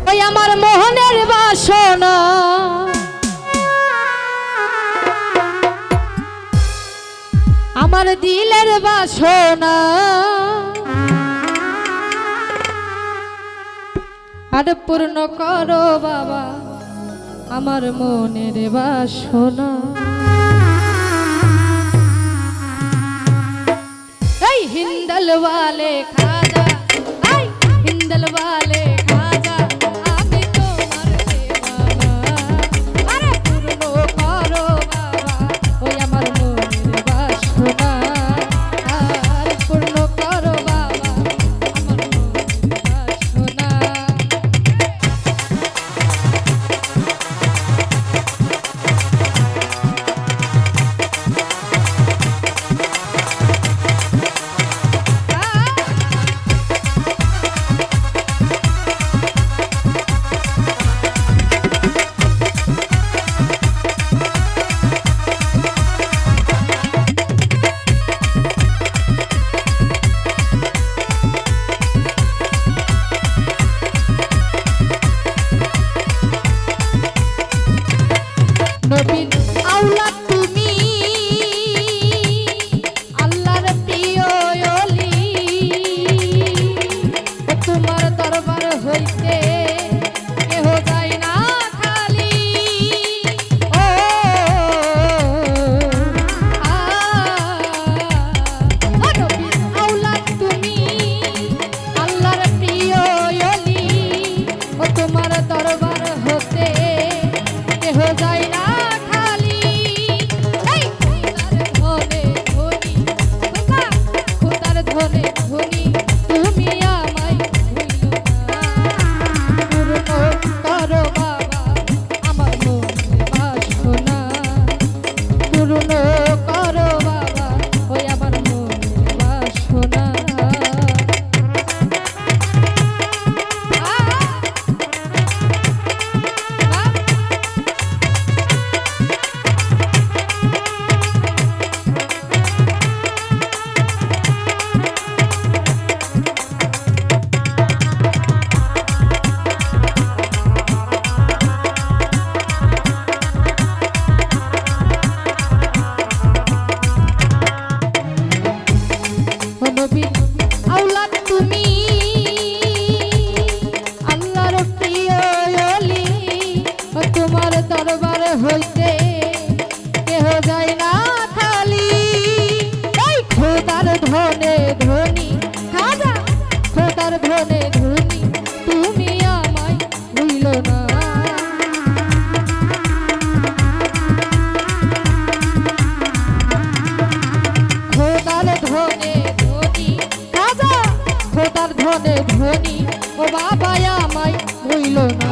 ওই আমার মোহনের বাসনা আমার দিলের বাসনা আর পূর্ণ করো বাবা আমার মনের বাসনা। এই হিন্দল वाले খাজা এই হিন্দল वाले খাজা আমি তোমার দেওয়ানা আরে পূর্ণ করো বাবা ওই আমার মনের বাসনা আর পূর্ণ করো বাবা আমার মনের বাসনা। নবীর আওলাদ তুমি আল্লাহর প্রিয় ওলি তোমার দরবার হইতে কেহ যায় না খালি ও নবীর আওলাদ তুমি আল্লাহর প্রিয় ওলি তোমার দরবার হতে কেহ যায় না নবীর আওলাদ তুমি আল্লাহর প্রিয় ওলি তোমার দরবার হইতে কেহ যায় না খালি এই খোদার ধনে ধনী খাজা খোদার ধনে ধনী তুমি আমায় ভুইল না খোদার ধনে খোদার ধনে ধনী ও বাবা আমায় ভুইল না।